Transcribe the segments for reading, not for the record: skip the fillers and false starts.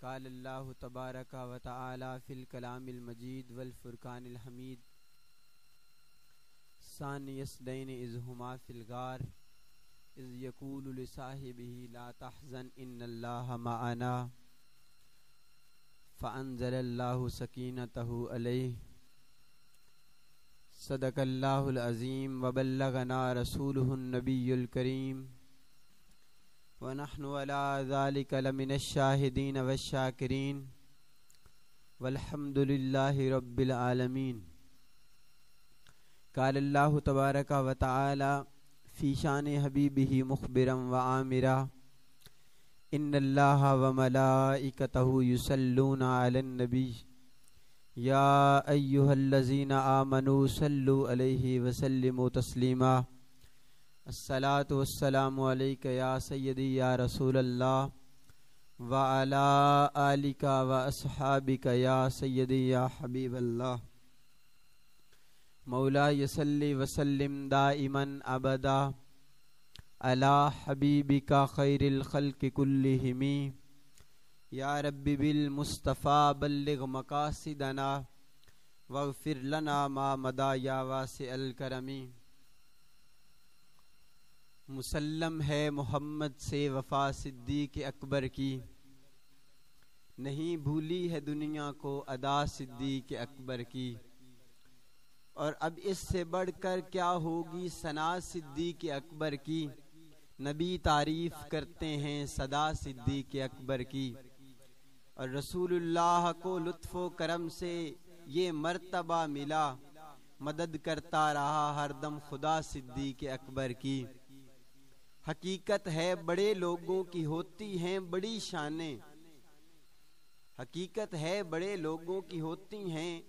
قال اللہ تبارک و تعالی فی الکلام المجید والفرقان الحمید ثانی اثنین اذ ہما فی الغار اذ یقول لصاحبہ لا تحزن ان اللہ معنا فانزل اللہ سکینتہ علیہ صدق اللہ العظیم وبلغنا رسولہ النبی الکریم ونحن على ذلك لمن الشاهدين والشاكرين والحمد لله رب العالمين. قال الله تبارك وتعالى في شان حبيبه مخبرا وآمرا إن الله وملائكته يصلون على النبي يا أيها الذين آمنوا صلوا عليه وسلموا تسليما. الصلاۃ والسلام علیک یا سیدی یا رسول اللہ وعلی آلک واصحابک یا سیدی یا حبیب اللہ. مولاي صل وسلم دائما ابدا علی حبیبک خیر الخلق کلہم یا رب بالمصطفیٰ بلغ مقاصدنا واغفر لنا ما مضى یا واسع الکرم. مسلم ہے محمد سے وفا صدیق اکبر کی، نہیں بھولی ہے دنیا کو ادا صدیق اکبر کی، اور اب اس سے بڑھ کر کیا ہوگی ثنا صدیق اکبر کی. نبی تعریف کرتے ہیں صدا صدیق اکبر کی، اور رسول اللہ کو لطف و کرم سے یہ مرتبہ ملا، مدد کرتا رہا ہر دم خدا صدیق اکبر کی. حقیقت ہے بڑے لوگوں کی ہوتی ہیں بڑی شانیں، حقیقت ہے بڑے لوگوں کی ہوتی ہیں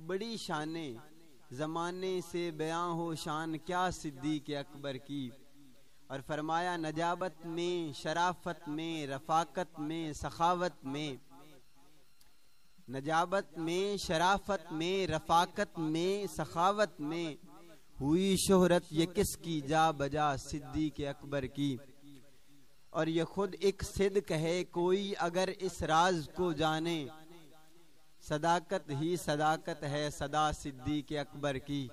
بڑی شانیں، زمانے سے بیاں ہو شان کیا صدیق اکبر کی. اور فرمایا نجابت میں، شرافت میں، رفاقت میں، سخاوت میں، نجابت میں، شرافت میں، رفاقت میں، سخاوت میں ہوئی شہرت یہ کس کی جا بجا صدیق اکبر کی. اور یہ خود ایک صدق ہے کوئی اگر اس راز کو جانے، صداقت ہی صداقت ہے صدا صدیق اکبر کی.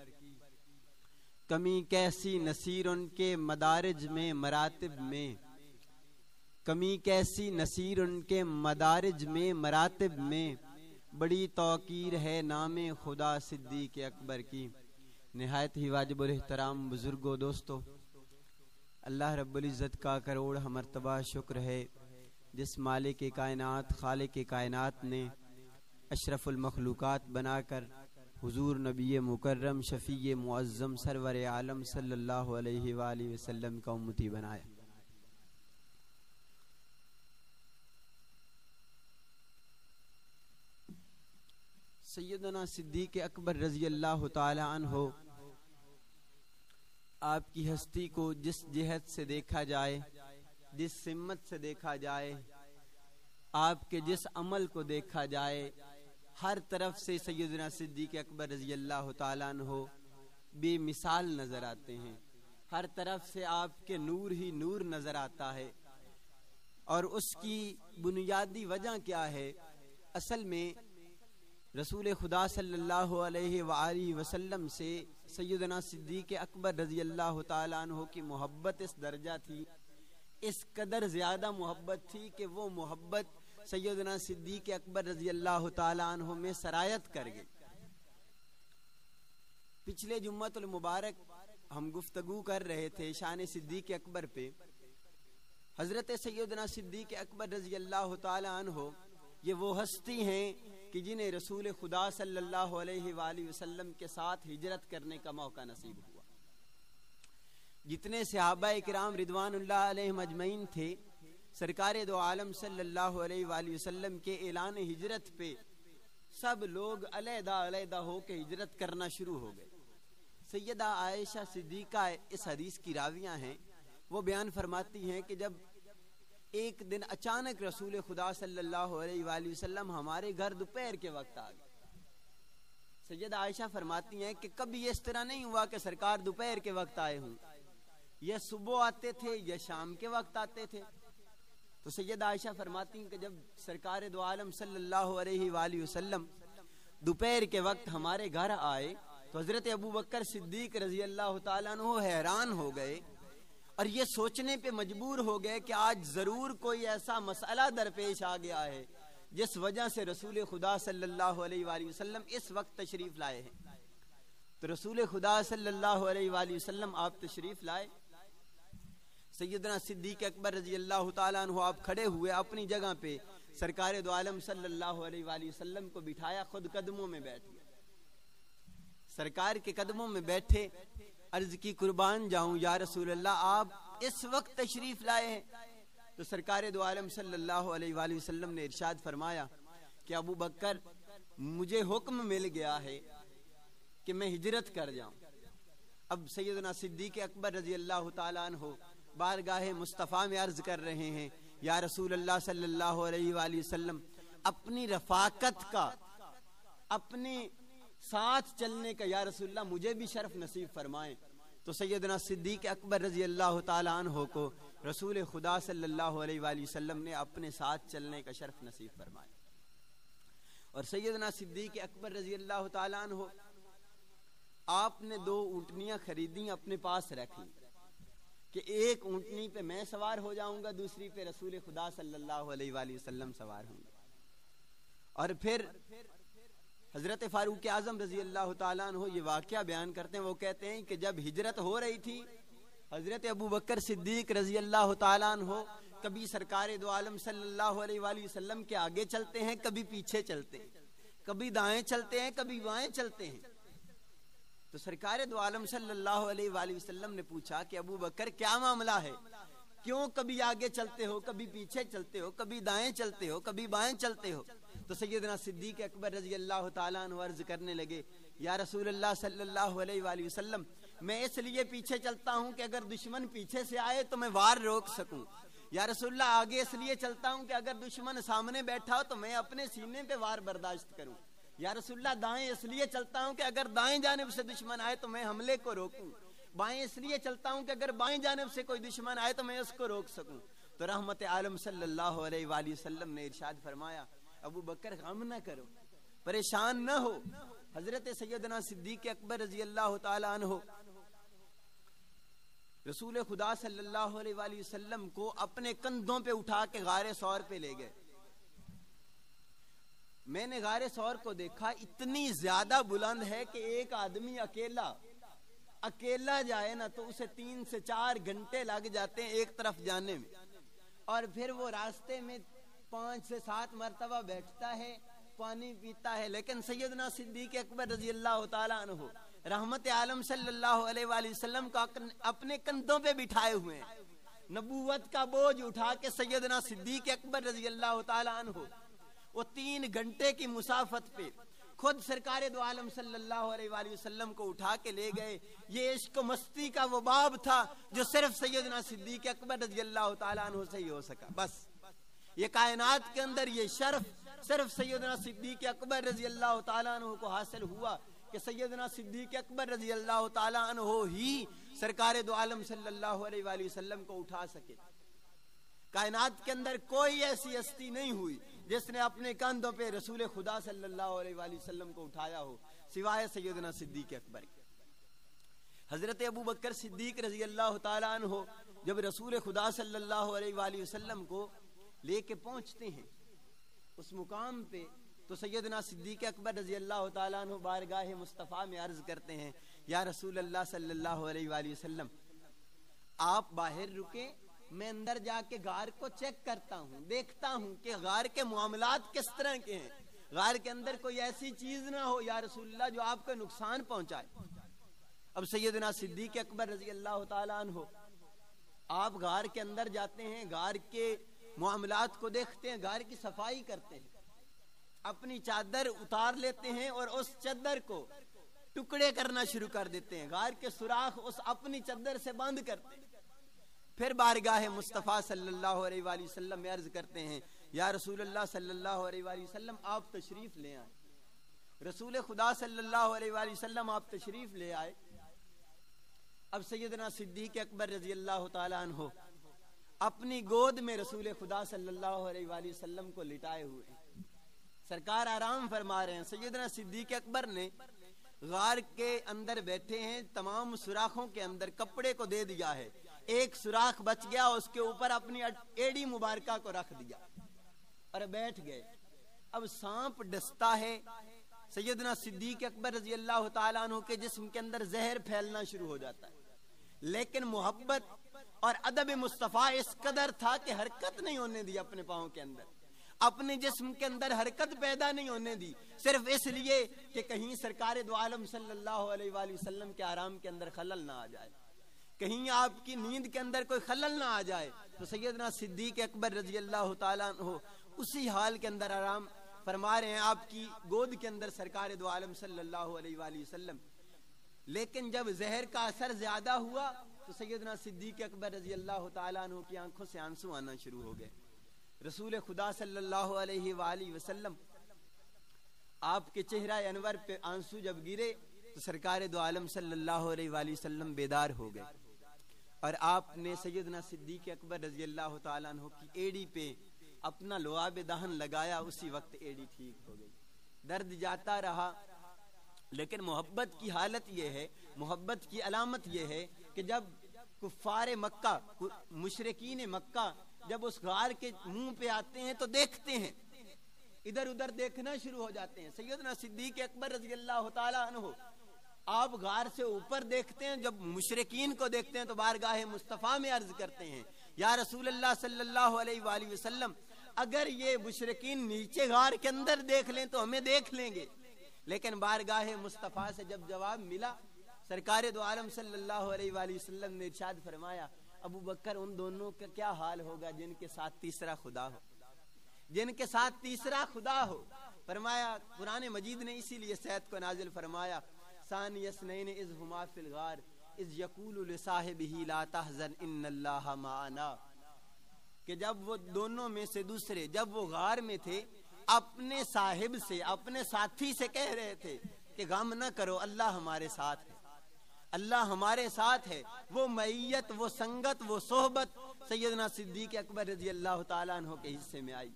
کمی کیسی نصیر ان کے مدارج میں مراتب میں، کمی کیسی نصیر ان کے مدارج میں مراتب میں، بڑی توقیر ہے نام خدا صدیق اکبر کی. نہایت ہی واجب الاحترام بزرگوں دوستو، اللہ رب العزت کا کروڑ مرتبہ شکر ہے جس مالک کائنات خالق کائنات نے اشرف المخلوقات بنا کر حضور نبی مکرم شفیع معظم سرور عالم صلی اللہ علیہ وآلہ وسلم کا امتی بنایا. سیدنا صدیق اکبر رضی اللہ تعالی عنہ آپ کی ہستی کو جس جہت سے دیکھا جائے، جس سمت سے دیکھا جائے، آپ کے جس عمل کو دیکھا جائے، ہر طرف سے سیدنا صدیق اکبر رضی اللہ تعالیٰ عنہ بے مثال نظر آتے ہیں. ہر طرف سے آپ کے نور ہی نور نظر آتا ہے. اور اس کی بنیادی وجہ کیا ہے؟ اصل میں رسول خدا صلی اللہ علیہ وآلہ وسلم سے سیدنا صدیق اکبر رضی اللہ تعالیٰ عنہ کی محبت اس درجہ تھی، اس قدر زیادہ محبت تھی کہ وہ محبت سیدنا صدیق اکبر رضی اللہ تعالیٰ عنہ میں سرایت کر گئی. پچھلے جمعۃ المبارک ہم گفتگو کر رہے تھے شان صدیق اکبر پہ. حضرت سیدنا صدیق اکبر رضی اللہ تعالیٰ عنہ یہ وہ ہستی ہیں کہ جنہیں رسول خدا صلی اللہ علیہ وآلہ وسلم کے ساتھ ہجرت کرنے کا موقع نصیب ہوا. جتنے صحابہ کرام رضوان اللہ علیہم اجمعین تھے، سرکار دو عالم صلی اللہ علیہ وآلہ وسلم کے اعلان ہجرت پہ سب لوگ علیحدہ علیحدہ ہو کے ہجرت کرنا شروع ہو گئے. سیدہ عائشہ صدیقہ اس حدیث کی راویہ ہیں، وہ بیان فرماتی ہیں کہ جب ایک دن اچانک رسول خدا صلی اللہ علیہ وآلہ وسلم ہمارے گھر دوپہر کے وقت آ گئے. سیدہ عائشہ فرماتی ہیں کہ کبھی اس طرح نہیں ہوا کہ سرکار دوپہر کے وقت آئے ہوں، یا صبح آتے تھے یا شام کے وقت آتے تھے. تو سیدہ عائشہ فرماتی ہیں کہ جب سرکار دو عالم صلی اللہ علیہ وآلہ وسلم دوپہر کے وقت ہمارے گھر آئے تو حضرت ابوبکر صدیق رضی اللہ تعالیٰ عنہ حیران ہو گئے اور یہ سوچنے پہ مجبور ہو گئے کہ آج ضرور کوئی ایسا مسئلہ درپیش آ گیا ہے جس وجہ سے رسول خدا صلی اللہ علیہ وآلہ وسلم اس وقت تشریف لائے ہیں. تو رسول خدا صلی اللہ علیہ وآلہ وسلم آپ تشریف لائے. سیدنا صدیق اکبر رضی اللہ تعالیٰ عنہ آپ کھڑے ہوئے اپنی جگہ پہ, سرکار دو عالم صلی اللہ علیہ وآلہ وسلم کو بٹھایا, خود قدموں میں بیٹھ گئے. سرکار کے قدموں میں بیٹھے, عرض کی قربان جاؤں یا رسول اللہ آپ اس وقت تشریف لائے ہیں. تو سرکار دو عالم صلی اللہ علیہ وآلہ وسلم نے ارشاد فرمایا کہ ابو بکر مجھے حکم مل گیا ہے کہ میں ہجرت کر جاؤں. اب سیدنا صدیق اکبر رضی اللہ تعالیٰ عنہ بارگاہ مصطفیٰ میں عرض کر رہے ہیں یا رسول اللہ صلی اللہ علیہ وآلہ وسلم اپنی رفاقت کا, اپنے ساتھ چلنے کا یا رسول اللہ مجھے بھی شرف نصیب فرمائیں. تو سیدنا صدیق اکبر رضی اللہ تعالیٰ عنہ کو رسول خدا صلی اللہ علیہ وآلہ وسلم نے اپنے ساتھ چلنے کا شرف نصیب فرمایا. اور سیدنا صدیق اکبر رضی اللہ تعالیٰ عنہ آپ نے 2 اونٹنیاں خریدیں, اپنے پاس رکھ لی کہ ایک اونٹنی پہ میں سوار ہو جاؤں گا, دوسری پہ رسول خدا صلی اللہ علیہ وآلہ وسلم سوار ہوں گے. اور پھر حضرت فاروق اعظم رضی اللہ تعالیٰ عنہ یہ واقعہ بیان کرتے ہیں, وہ کہتے ہیں کہ جب ہجرت ہو رہی تھی حضرت ابوبکر صدیق رضی اللہ تعالیٰ عنہ کبھی سرکار دو عالم صلی اللہ علیہ وآلہ وسلم کے آگے چلتے ہیں, کبھی پیچھے چلتے ہیں, کبھی دائیں چلتے ہیں, کبھی بائیں چلتے ہیں. تو سرکار دو عالم صلی اللہ علیہ وآلہ وسلم نے پوچھا کہ ابو بکر کیا معاملہ ہے, کیوں کبھی آگے چلتے ہو, کبھی پیچھے چلتے ہو, کبھی دائیں چلتے ہو, کبھی بائیں چلتے ہو. تو سیدنا صدیق اکبر رضی اللہ تعالیٰ عنہ عرض کرنے لگے یا رسول اللہ صلی اللہ علیہ وآلہ وسلم میں اس لیے پیچھے چلتا ہوں کہ اگر دشمن پیچھے سے آئے تو میں وار روک سکوں. یا رسول اللہ آگے اس لیے چلتا ہوں کہ اگر دشمن سامنے بیٹھا ہو تو میں اپنے سینے پہ وار برداشت کروں. یا رسول اللہ دائیں اس لیے چلتا ہوں کہ اگر دائیں جانب سے دشمن آئے تو میں حملے کو روکوں. بائیں اس لیے چلتا ہوں کہ اگر بائیں جانب سے کوئی دشمن آئے تو میں اس کو روک سکوں. تو رحمت عالم صلی اللہ علیہ وآلہ وسلم نے ارشاد فرمایا ابو بکر غم نہ کرو, پریشان نہ ہو. حضرت سیدنا صدیق اکبر رضی اللہ تعالیٰ عنہ رسول خدا صلی اللہ علیہ وآلہ وسلم کو اپنے کندھوں پہ اٹھا کے غار ثور پہ لے گئے. میں نے غار ثور کو دیکھا, اتنی زیادہ بلند ہے کہ ایک آدمی اکیلا جائے نا تو اسے 3 سے 4 گھنٹے لگ جاتے ہیں ایک طرف جانے میں, اور پھر وہ راستے میں 5 سے 7 مرتبہ بیٹھتا ہے, پانی پیتا ہے. لیکن سیدنا صدیق اکبر رضی اللہ تعالیٰ عنہ رحمت عالم صلی اللہ علیہ وآلہ وسلم کو اپنے کندھوں پہ بٹھائے ہوئے ہیں. نبوت کا بوجھ اٹھا کے سیدنا صدیق اکبر رضی اللہ تعالیٰ عنہ وہ 3 گھنٹے کی مسافت پہ خود سرکار دو عالم صلی اللہ علیہ وآلہ وسلم کو اٹھا کے لے گئے. یہ عشق و مستی کا وہ باب تھا جو صرف سیدنا صدیق اکبر رضی اللہ تعالیٰ عنہ سے ہی ہو سکا. بس یہ کائنات کے اندر یہ شرف صرف سیدنا صدیق اکبر رضی اللہ تعالیٰ عنہ کو حاصل ہوا کہ سیدنا صدیق اکبر رضی اللہ تعالیٰ عنہ ہی سرکار دو عالم صلی اللہ علیہ وآلہ وسلم کو اٹھا سکے. کائنات کے اندر کوئی ایسی ہستی نہیں ہوئی جس نے اپنے کندھوں پہ رسول خدا صلی اللہ علیہ وآلہ وسلم کو اٹھایا ہو سوائے سیدنا صدیق اکبر. حضرت ابو بکر صدیق رضی اللہ تعالیٰ عنہ جب رسول خدا صلی اللہ علیہ وآلہ وسلم کو لے کے پہنچتے ہیں اس مقام پہ تو سیدنا صدیق اکبر رضی اللہ تعالیٰ عنہ بارگاہ مصطفیٰ میں عرض کرتے ہیں یا رسول اللہ صلی اللہ علیہ وآلہ وسلم آپ باہر رکیں, میں اندر جا کے غار کو چیک کرتا ہوں, دیکھتا ہوں کہ غار کے معاملات کس طرح کے ہیں, غار کے اندر کوئی ایسی چیز نہ ہو یا رسول اللہ جو آپ کو نقصان پہنچائے. اب سیدنا صدیق اکبر رضی اللہ تعالیٰ عنہ آپ غار کے اندر جاتے ہیں, غار کے معاملات کو دیکھتے ہیں, غار کی صفائی کرتے ہیں, اپنی چادر اتار لیتے ہیں اور اس چادر کو ٹکڑے کرنا شروع کر دیتے ہیں, غار کے سوراخ اس اپنی چادر سے بند کرتے ہیں. پھر بارگاہ مصطفیٰ صلی اللہ علیہ وآلہ وسلم میں عرض کرتے ہیں یا رسول اللہ صلی اللہ علیہ وآلہ وسلم آپ تشریف لے آئے. رسول خدا صلی اللہ علیہ وآلہ وسلم آپ تشریف لے آئے. اب سیدنا صدیق اکبر رضی اللہ تعالیٰ عنہ اپنی گود میں رسول خدا صلی اللہ علیہ وآلہ وسلم کو لٹائے ہوئے ہیں، سرکار آرام فرما رہے ہیں۔ سیدنا صدیق اکبر نے غار کے اندر بیٹھے ہیں، تمام سوراخوں کے اندر کپڑے کو دے دیا ہے، ایک سوراخ بچ گیا، اس کے اوپر اپنی ایڑی مبارکہ کو رکھ دیا اور بیٹھ گئے۔ اب سانپ ڈستا ہے، سیدنا صدیق اکبر رضی اللہ تعالیٰ عنہ کے جسم کے اندر زہر پھیلنا شروع ہو جاتا ہے، لیکن محبت اور ادب مصطفیٰ اس قدر تھا کہ حرکت نہیں ہونے دی، اپنے پاؤں کے اندر، اپنے جسم کے اندر حرکت پیدا نہیں ہونے دی، صرف اس لیے کہ کہیں سرکار دو عالم صلی اللہ علیہ وآلہ وسلم کے آرام کے اندر خلل نہ آ جائے، کہیں آپ کی نیند کے اندر کوئی خلل نہ آ جائے۔ تو سیدنا صدیق اکبر رضی اللہ تعالیٰ عنہ اسی حال کے اندر آرام فرما رہے ہیں، آپ کی گود کے اندر سرکار دو عالم صلی اللہ علیہ وآلہ وسلم۔ لیکن جب زہر کا اثر زیادہ ہوا تو سیدنا صدیق اکبر رضی اللہ تعالیٰ عنہ کی آنکھوں سے آنسو آنا شروع ہو گئے۔ رسول خدا صلی اللہ علیہ وآلہ وسلم، آپ کے چہرہ انور پہ آنسو جب گرے تو سرکار دو عالم صلی اللہ علیہ وآلہ وسلم بیدار ہو گئے، اور آپ نے سیدنا صدیق اکبر رضی اللہ تعالیٰ عنہ کی ایڑی پہ اپنا لعاب دہن لگایا، اسی وقت ایڑی ٹھیک ہو گئی۔ درد جاتا رہا، لیکن محبت کی حالت یہ ہے، محبت کی علامت یہ ہے کہ جب کفار مکہ، مشرکین مکہ جب اس غار کے منہ پہ آتے ہیں تو دیکھتے ہیں، ادھر ادھر دیکھنا شروع ہو جاتے ہیں۔ سیدنا صدیق اکبر رضی اللہ تعالیٰ عنہ آپ غار سے اوپر دیکھتے ہیں، جب مشرکین کو دیکھتے ہیں تو بارگاہ مصطفیٰ میں عرض کرتے ہیں، یا رسول اللہ صلی اللہ علیہ وآلہ وسلم، اگر یہ مشرکین نیچے غار کے اندر دیکھ لیں تو ہمیں دیکھ لیں گے۔ لیکن بارگاہ مصطفیٰ سے جب جواب ملا، سرکار دو عالم صلی اللہ علیہ وآلہ وسلم نے ارشاد فرمایا، ابو بکر ان دونوں کا کیا حال ہوگا جن کے ساتھ تیسرا خدا ہو، جن کے ساتھ تیسرا خدا ہو۔ فرمایا، قرآن مجید نے اسی لیے سید کو نازل فرمایا، ثانی اثنین اذ ہما فی الغار اذ یقول لصاحبہ لا تحزن ان اللہ معنا، کہ جب وہ دونوں میں سے دوسرے، جب وہ غار میں تھے، اپنے صاحب سے، اپنے ساتھی سے کہہ رہے تھے کہ غم نہ کرو، اللہ ہمارے ساتھ ہے، اللہ ہمارے ساتھ ہے۔ وہ معیت، وہ سنگت، وہ صحبت سیدنا صدیق اکبر رضی اللہ تعالیٰ عنہ کے حصے میں آئی۔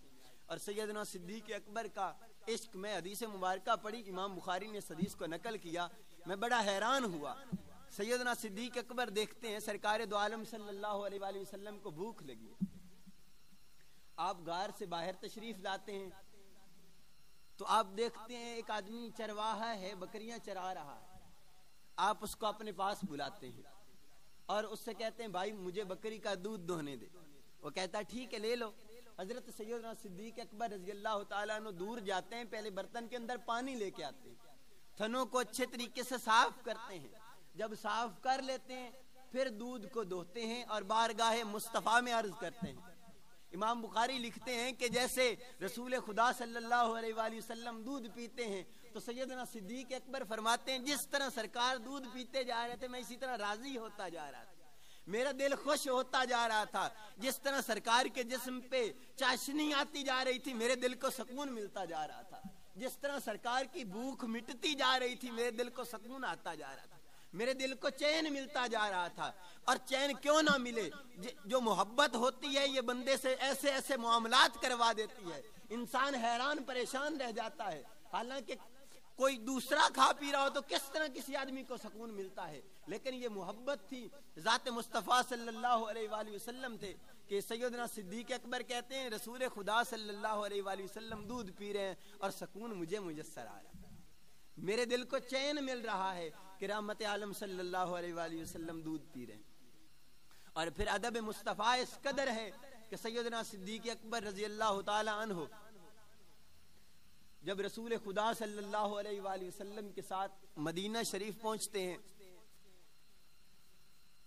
اور سیدنا صدیق اکبر کا عشق، میں حدیث مبارکہ پڑھی، امام بخاری نے اس حدیث کو نقل کیا، میں بڑا حیران ہوا۔ سیدنا صدیق اکبر دیکھتے ہیں سرکار دو عالم صلی اللہ علیہ وآلہ وسلم کو بھوک لگی، آپ غار سے باہر تشریف لاتے ہیں تو آپ دیکھتے ہیں ایک آدمی چرواہا ہے، بکریاں چرا رہا ہے، آپ اس کو اپنے پاس بلاتے ہیں اور اس سے کہتے ہیں، بھائی مجھے بکری کا دودھ دوہنے دے۔ وہ کہتا ہے ٹھیک ہے، لے لو۔ حضرت سیدنا صدیق اکبر رضی اللہ تعالیٰ عنہ دور جاتے ہیں، پہلے برتن کے اندر پانی لے کے آتے ہیں، تھنوں کو اچھے طریقے سے صاف کرتے ہیں، جب صاف کر لیتے ہیں پھر دودھ کو دوہتے ہیں اور بارگاہ مصطفیٰ میں عرض کرتے ہیں۔ امام بخاری لکھتے ہیں کہ جیسے رسول خدا صلی اللہ علیہ وآلہ وسلم دودھ پیتے ہیں تو سیدنا صدیق اکبر فرماتے ہیں، جس طرح سرکار دودھ پیتے جا رہے تھے میں اسی طرح راضی ہوتا جا رہا تھا، میرا دل خوش ہوتا جا رہا تھا، جس طرح سرکار کے جسم پہ چاشنی آتی جا رہی تھی میرے دل کو سکون ملتا جا رہا تھا، جس طرح سرکار کی بھوک مٹتی جا رہی تھی میرے دل کو سکون آتا جا رہا تھا، میرے دل کو چین ملتا جا رہا تھا۔ اور چین کیوں نہ ملے، جو محبت ہوتی ہے یہ بندے سے ایسے ایسے معاملات کروا دیتی ہے، انسان حیران پریشان رہ جاتا ہے، حالانکہ کوئی دوسرا کھا پی رہا ہو تو کس طرح کسی آدمی کو سکون ملتا ہے، لیکن یہ محبت تھی، ذات مصطفیٰ صلی اللہ علیہ وآلہ وسلم تھے کہ سیدنا صدیق اکبر کہتے ہیں رسول خدا صلی اللہ علیہ وآلہ وسلم دودھ پی رہے ہیں اور سکون مجھے میسر آ رہا ہے، میرے دل کو چین مل رہا ہے کہ رحمت عالم صلی اللہ علیہ وآلہ وسلم دودھ پی رہے ہیں۔ اور پھر ادب مصطفیٰ اس قدر ہے کہ سیدنا صدیق اکبر رضی اللہ تعالی عنہ جب رسول خدا صلی اللہ علیہ وآلہ وسلم کے ساتھ مدینہ شریف پہنچتے ہیں،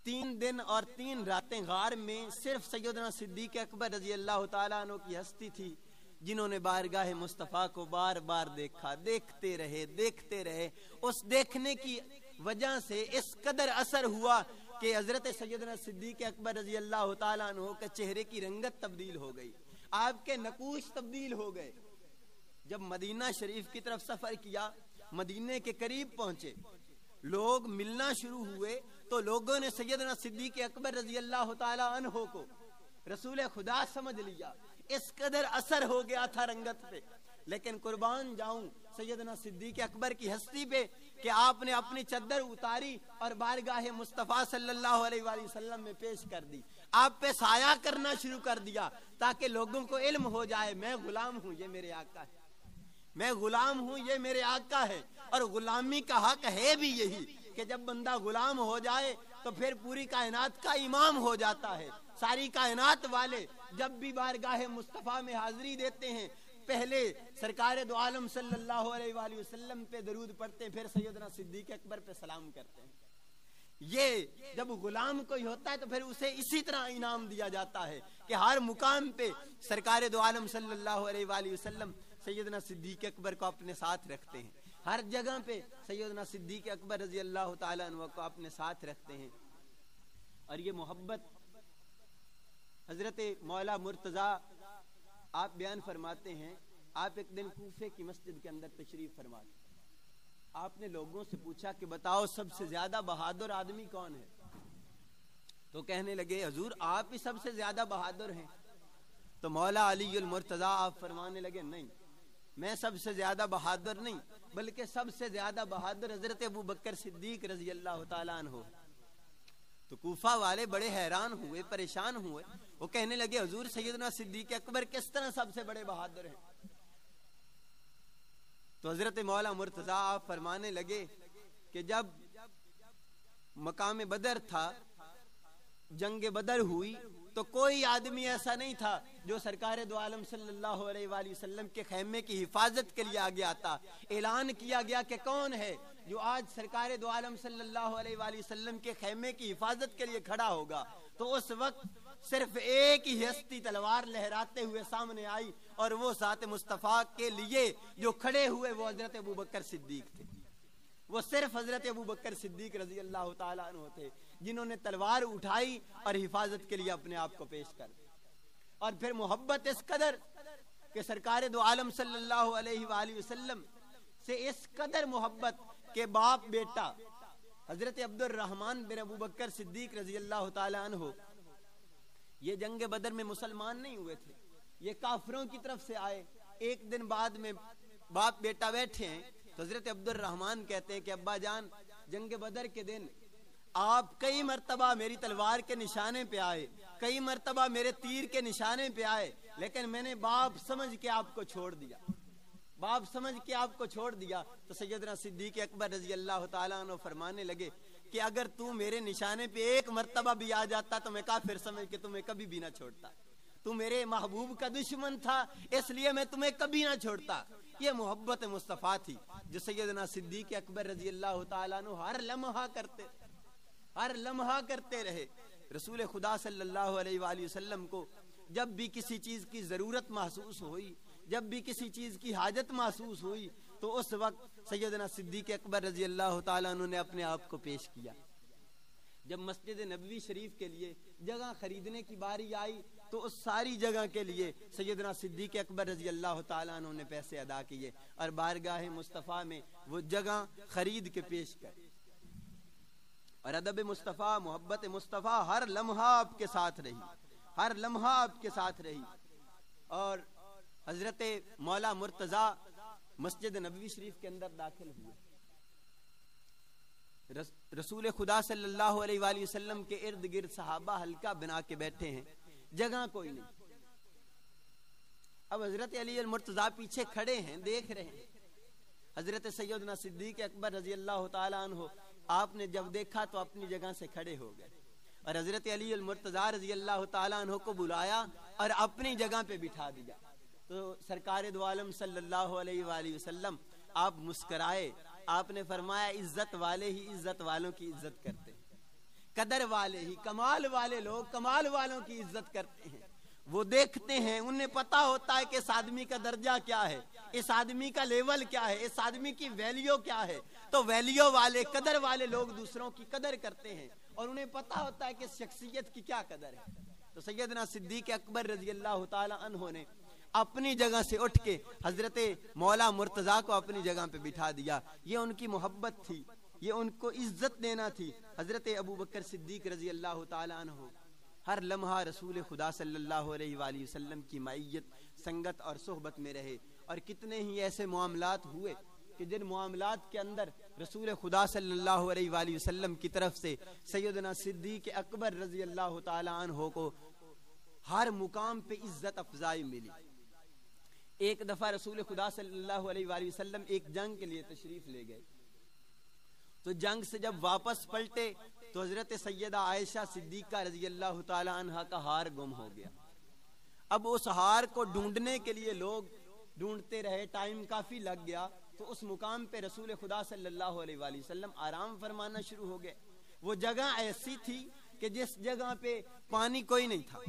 3 دن اور 3 راتیں غار میں صرف سیدنا صدیق اکبر رضی اللہ تعالیٰ عنہ کی ہستی تھی جنہوں نے بارگاہ مصطفیٰ کو بار بار دیکھا، دیکھتے رہے، اس دیکھنے کی وجہ سے اس قدر اثر ہوا کہ حضرت سیدنا صدیق اکبر رضی اللہ تعالیٰ عنہ کے چہرے کی رنگت تبدیل ہو گئی، آپ کے نقوش تبدیل ہو گئے۔ جب مدینہ شریف کی طرف سفر کیا، مدینے کے قریب پہنچے، لوگ ملنا شروع ہوئے تو لوگوں نے سیدنا صدیق اکبر رضی اللہ تعالیٰ عنہ کو رسول خدا سمجھ لیا، اس قدر اثر ہو گیا تھا رنگت پہ. لیکن قربان جاؤں سیدنا صدیق اکبر کی ہستی پہ کہ آپ نے اپنی چادر اتاری اور بارگاہ مصطفیٰ صلی اللہ علیہ وآلہ وسلم میں پیش کر دی. آپ پہ سایہ کرنا شروع کر دیا تاکہ لوگوں کو علم ہو جائے میں غلام ہوں، یہ میرے آقا ہے، میں غلام ہوں، یہ میرے آقا ہے. اور غلامی کا حق ہے بھی یہی کہ جب بندہ غلام ہو جائے تو پھر پوری کائنات کا امام ہو جاتا ہے. ساری کائنات والے جب بھی بارگاہ مصطفیٰ میں حاضری دیتے ہیں پہلے سرکار دو عالم صلی اللہ علیہ وآلہ وسلم پہ درود پڑھتے ہیں، پھر سیدنا صدیق اکبر پہ سلام کرتے ہیں. یہ جب غلام کوئی ہوتا ہے تو پھر اسے اسی طرح انعام دیا جاتا ہے کہ ہر مقام پہ سرکار دو عالم صلی اللہ علیہ وآلہ وسلم سیدنا صدیق اکبر کو اپنے ساتھ رکھتے ہیں. ہر جگہ پہ سیدنا صدیق اکبر رضی اللہ تعالیٰ عنہ کو اپنے ساتھ رکھتے ہیں. اور یہ محبت حضرت مولا مرتضیٰ آپ بیان فرماتے ہیں، آپ ایک دن کوفے کی مسجد کے اندر تشریف فرما تھے. آپ نے لوگوں سے پوچھا کہ بتاؤ سب سے زیادہ بہادر آدمی کون ہے؟ تو کہنے لگے حضور آپ ہی سب سے زیادہ بہادر ہیں. تو مولا علی المرتضیٰ آپ فرمانے لگے نہیں، میں سب سے زیادہ بہادر نہیں بلکہ سب سے زیادہ بہادر حضرت ابو بکر صدیق رضی اللہ تعالیٰ عنہ. تو کوفہ والے بڑے حیران ہوئے، پریشان ہوئے. وہ کہنے لگے حضور سیدنا صدیق اکبر کس طرح سب سے بڑے بہادر ہیں؟ تو حضرت مولا مرتضیٰ آپ فرمانے لگے کہ جب مقام بدر تھا، جنگ بدر ہوئی، تو کوئی آدمی ایسا نہیں تھا جو سرکار دو عالم صلی اللہ علیہ وآلہ وسلم کے خیمے کی حفاظت کے لیے آگے آتا. اعلان کیا گیا کہ کون ہے جو آج سرکار دو عالم صلی اللہ علیہ وآلہ وسلم کے خیمے کی حفاظت کے لیے کھڑا ہوگا. تو اس وقت صرف ایک ہی ہستی تلوار لہراتے ہوئے سامنے آئی اور وہ ذات مصطفیٰ کے لیے جو کھڑے ہوئے وہ حضرت ابو بکر صدیق تھے. وہ صرف حضرت ابو بکر صدیق رضی اللہ تعالیٰ عنہ تھے جنہوں نے تلوار اٹھائی اور حفاظت کے لیے اپنے آپ کو پیش کر. اور پھر محبت اس قدر کہ سرکار دو عالم صلی اللہ علیہ وآلہ وسلم سے اس قدر محبت کہ باپ بیٹا حضرت عبد الرحمن بن ابو بکر صدیق رضی اللہ تعالیٰ عنہ یہ جنگ بدر میں مسلمان نہیں ہوئے تھے، یہ کافروں کی طرف سے آئے. ایک دن بعد میں باپ بیٹا بیٹھے ہیں تو حضرت عبد الرحمن کہتے ہیں کہ ابا جان جنگ بدر کے دن آپ کئی مرتبہ میری تلوار کے نشانے پہ آئے، کئی مرتبہ میرے تیر کے نشانے پہ آئے، لیکن میں نے باپ سمجھ کے آپ کو چھوڑ دیا، باپ سمجھ کے آپ کو چھوڑ دیا. تو سیدنا صدیق اکبر رضی اللہ تعالیٰ عنہ فرمانے لگے کہ اگر تو میرے نشانے پہ ایک مرتبہ بھی آ جاتا تو میں کافر سمجھ کے تمہیں کبھی بھی نہ چھوڑتا. تو میرے محبوب کا دشمن تھا اس لیے میں تمہیں کبھی نہ چھوڑتا. یہ محبت مصطفیٰ تھی جو سیدنا صدیق اکبر رضی اللہ تعالیٰ عنہ ہر لمحہ کرتے رہے. رسول خدا صلی اللہ علیہ وآلہ وسلم کو جب بھی کسی چیز کی ضرورت محسوس ہوئی، جب بھی کسی چیز کی حاجت محسوس ہوئی تو اس وقت سیدنا صدیق اکبر رضی اللہ تعالیٰ عنہ نے اپنے آپ کو پیش کیا. جب مسجد نبوی شریف کے لیے جگہ خریدنے کی باری آئی تو اس ساری جگہ کے لیے سیدنا صدیق اکبر رضی اللہ تعالیٰ عنہ نے پیسے ادا کیے اور بارگاہ مصطفیٰ میں وہ جگہ خرید کے پیش کر. اور ادب مصطفیٰ، محبت مصطفیٰ ہر لمحہ آپ کے ساتھ رہی، ہر لمحہ آپ کے ساتھ رہی. اور حضرت مولا مرتضیٰ مسجد نبوی شریف کے اندر داخل ہوئے. رسول خدا صلی اللہ علیہ وآلہ وسلم کے ارد گرد صحابہ حلقہ بنا کے بیٹھے ہیں، جگہ کوئی نہیں. اب حضرت علی المرتضیٰ پیچھے کھڑے ہیں، دیکھ رہے ہیں. حضرت سیدنا صدیق اکبر رضی اللہ تعالیٰ عنہ آپ نے جب دیکھا تو اپنی جگہ سے کھڑے ہو گئے اور حضرت علی المرتضیٰ رضی اللہ تعالیٰ عنہ کو بلایا اور اپنی جگہ پہ بٹھا دیا. تو سرکار دو عالم صلی اللہ علیہ وآلہ وسلم آپ مسکرائے. آپ نے فرمایا عزت والے ہی عزت والوں کی عزت کرتے ہیں، قدر والے ہی، کمال والے لوگ کمال والوں کی عزت کرتے ہیں. وہ دیکھتے ہیں، انہیں پتا ہوتا ہے کہ اس آدمی کا درجہ کیا ہے، اس آدمی کا لیول کیا ہے، اس آدمی کی ویلیو کیا ہے. تو ویلیو والے، قدر والے لوگ دوسروں کی قدر کرتے ہیں اور انہیں پتا ہوتا ہے کہ اس شخصیت کی کیا قدر ہے. تو سیدنا صدیق اکبر رضی اللہ تعالی عنہ نے اپنی جگہ سے اٹھ کے حضرت مولا مرتضیٰ کو اپنی جگہ پہ بٹھا دیا. یہ ان کی محبت تھی، یہ ان کو عزت دینا تھی. حضرت ابو بکر صدیق رضی اللہ تعالی عنہ ہر لمحہ رسول خدا صلی اللہ علیہ وآلہ وسلم کی معیت، سنگت اور صحبت میں رہے. اور کتنے ہی ایسے معاملات ہوئے کہ جن معاملات کے اندر رسول خدا صلی اللہ علیہ وآلہ وسلم کی طرف سے سیدنا صدیق اکبر رضی اللہ تعالی عنہ کو ہر مقام پہ عزت افزائی ملی. ایک دفعہ رسول خدا صلی اللہ علیہ وآلہ وسلم ایک جنگ کے لیے تشریف لے گئے. تو جنگ سے جب واپس پلٹے تو حضرت سیدہ عائشہ صدیقہ رضی اللہ تعالی عنہ کا ہار گم ہو گیا. اب اس ہار کو ڈھونڈنے کے لیے لوگ ڈھونڈتے رہے، ٹائم کافی لگ گیا. تو اس مقام پہ رسول خدا صلی اللہ علیہ وآلہ وسلم آرام فرمانا شروع ہو گئے. وہ جگہ ایسی تھی کہ جس جگہ پہ پانی کوئی نہیں تھا،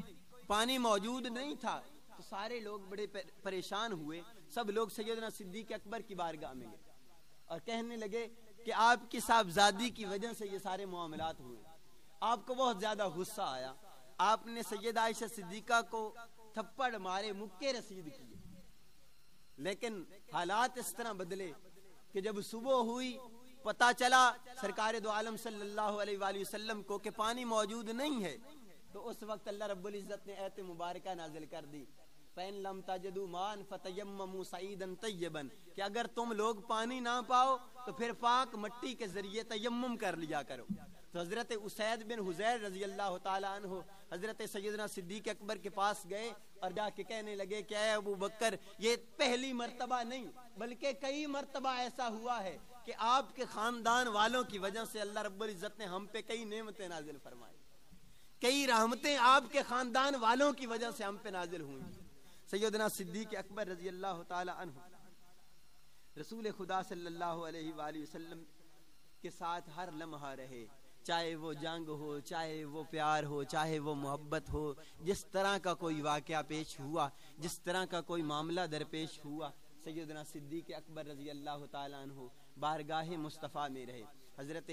پانی موجود نہیں تھا. تو سارے لوگ بڑے پریشان ہوئے. سب لوگ سیدنا صدیق اکبر کی بارگاہ میں گئے اور کہنے لگے کہ آپ کی صاحبزادی کی وجہ سے یہ سارے معاملات ہوئے. آپ کو بہت زیادہ غصہ آیا. آپ نے سیدہ عائشہ صدیقہ کو تھپڑ مارے، مکے رسید کیے. لیکن حالات اس طرح بدلے کہ جب صبح ہوئی پتہ چلا سرکار دو عالم صلی اللہ علیہ وآلہ وسلم کو کہ پانی موجود نہیں ہے. تو اس وقت اللہ رب العزت نے آیت مبارکہ نازل کر دی، فَإِن لَمْ تَجِدُوا مَاءً فَتَيَمَّمُوا صَعِيدًا طَيِّبًا، کہ اگر تم لوگ پانی نہ پاؤ تو پھر پاک مٹی کے ذریعے تیمم کر لیا کرو. تو حضرت اسید بن حضیر رضی اللہ تعالی عنہ حضرت سیدنا صدیق اکبر کے پاس گئے اور جا کے کہنے لگے کہ اے ابو بکر، یہ پہلی مرتبہ نہیں بلکہ کئی مرتبہ ایسا ہوا ہے کہ آپ کے خاندان والوں کی وجہ سے اللہ رب العزت نے ہم پہ کئی نعمتیں نازل فرمائی، کئی رحمتیں آپ کے خاندان والوں کی وجہ سے ہم پہ نازل ہوئی. سیدنا صدیق اکبر رضی اللہ تعالی عنہ رسول خدا صلی اللہ علیہ وآلہ وسلم کے ساتھ ہر لمحہ رہے، چاہے وہ جنگ ہو، چاہے وہ پیار ہو، چاہے وہ محبت ہو. جس طرح کا کوئی واقعہ پیش ہوا، جس طرح کا کوئی معاملہ درپیش ہوا، سیدنا صدیق اکبر رضی اللہ تعالی عنہ بارگاہ مصطفیٰ میں رہے. حضرت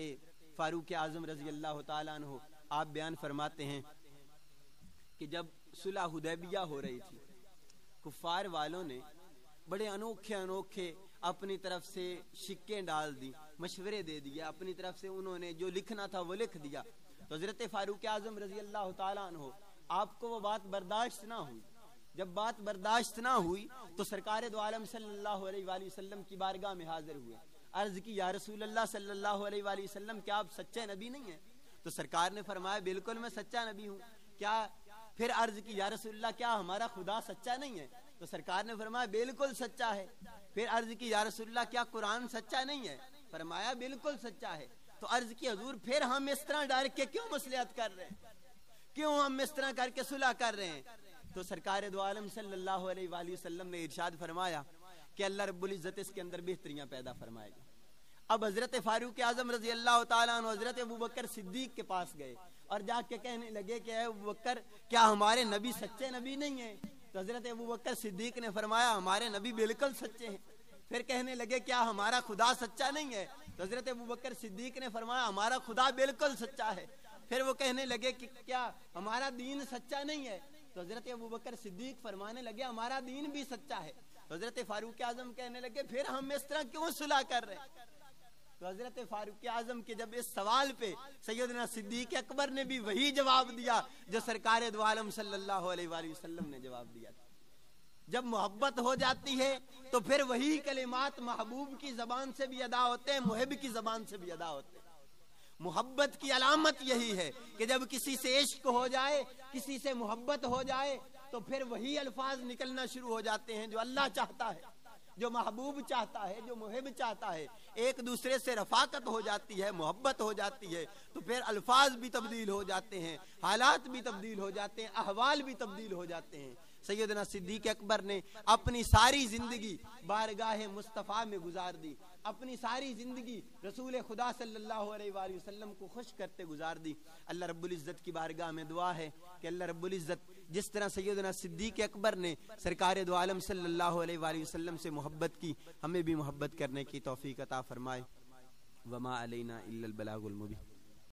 فاروق اعظم رضی اللہ تعالی عنہ آپ بیان فرماتے ہیں کہ جب صلح حدیبیہ ہو رہی تھی، کفار والوں نے بڑے انوکھے اپنی طرف سے شکیں ڈال دی، مشورے دے دیے، اپنی طرف سے انہوں نے جو لکھنا تھا وہ لکھ دیا. تو حضرت فاروق اعظم رضی اللہ تعالیٰ عنہ آپ کو وہ بات برداشت نہ ہوئی. جب بات برداشت نہ ہوئی تو سرکار دو عالم صلی اللہ علیہ وآلہ وسلم کی بارگاہ میں حاضر ہوئے. عرض کی یا رسول اللہ صلی اللہ علیہ وآلہ وسلم، کیا آپ سچے نبی نہیں ہیں؟ تو سرکار نے فرمایا بالکل میں سچا نبی ہوں. کیا پھر عرض کی یا رسول اللہ، کیا ہمارا خدا سچا نہیں ہے؟ تو سرکار نے فرمایا بالکل سچا ہے. پھر عرض کی یا رسول اللہ، کیا قرآن سچا نہیں ہے؟ فرمایا بالکل سچا ہے. تو عرض کی حضور پھر ہم اس طرح ڈر کے کیوں مصلحت کر رہے ہیں، کیوں ہم اس طرح کر کے صلح کر رہے ہیں؟ تو سرکار دو عالم صلی اللہ علیہ وآلہ وسلم نے ارشاد فرمایا کہ اللہ رب العزت اس کے اندر بہتریاں پیدا فرمائے گا. اب حضرت فاروق اعظم رضی اللہ تعالیٰ عنہ حضرت ابو بکر صدیق کے پاس گئے اور جا کے کہنے لگے کہ اے ابو بکر، کیا ہمارے نبی سچے نبی نہیں ہیں؟ تو حضرت ابو بکر صدیق نے فرمایا ہمارے نبی بالکل سچے ہیں. پھر کہنے لگے کیا ہمارا خدا سچا نہیں ہے؟ تو حضرت ابو بکر صدیق نے فرمایا ہمارا خدا بالکل سچا ہے. پھر وہ کہنے لگے کہ کیا ہمارا دین سچا نہیں ہے؟ تو حضرت ابو بکر صدیق فرمانے لگے ہمارا دین بھی سچا ہے. تو حضرت فاروق اعظم کہنے لگے پھر ہم اس طرح کیوں صلح کر رہے ہیں؟ تو حضرت فاروق اعظم کے جب اس سوال پہ سیدنا صدیق اکبر نے بھی وہی جواب دیا جو سرکار دو عالم صلی اللہ علیہ وآلہ وسلم نے جواب دیا تھا. جب محبت ہو جاتی ہے تو پھر وہی کلمات محبوب کی زبان سے بھی ادا ہوتے ہیں، محب کی زبان سے بھی ادا ہوتے ہیں. محبت کی علامت یہی ہے کہ جب کسی سے عشق ہو جائے، کسی سے محبت ہو جائے تو پھر وہی الفاظ نکلنا شروع ہو جاتے ہیں جو اللہ چاہتا ہے، جو محبوب چاہتا ہے، جو محب چاہتا ہے. ایک دوسرے سے رفاقت ہو جاتی ہے، محبت ہو جاتی ہے تو پھر الفاظ بھی تبدیل ہو جاتے ہیں، حالات بھی تبدیل ہو جاتے ہیں، احوال بھی تبدیل ہو جاتے ہیں. سیدنا صدیق اکبر نے اپنی ساری زندگی بارگاہ مصطفیٰ میں گزار دی، اپنی ساری زندگی رسول خدا صلی اللہ علیہ وآلہ وسلم کو خوش کرتے گزار دی. اللہ رب العزت کی بارگاہ میں دعا ہے کہ اللہ رب العزت جس طرح سیدنا صدیق اکبر نے سرکار دو عالم صلی اللہ علیہ وآلہ وسلم سے محبت کی، ہمیں بھی محبت کرنے کی توفیق عطا فرمائے. وما علینا الا البلاغ المبین.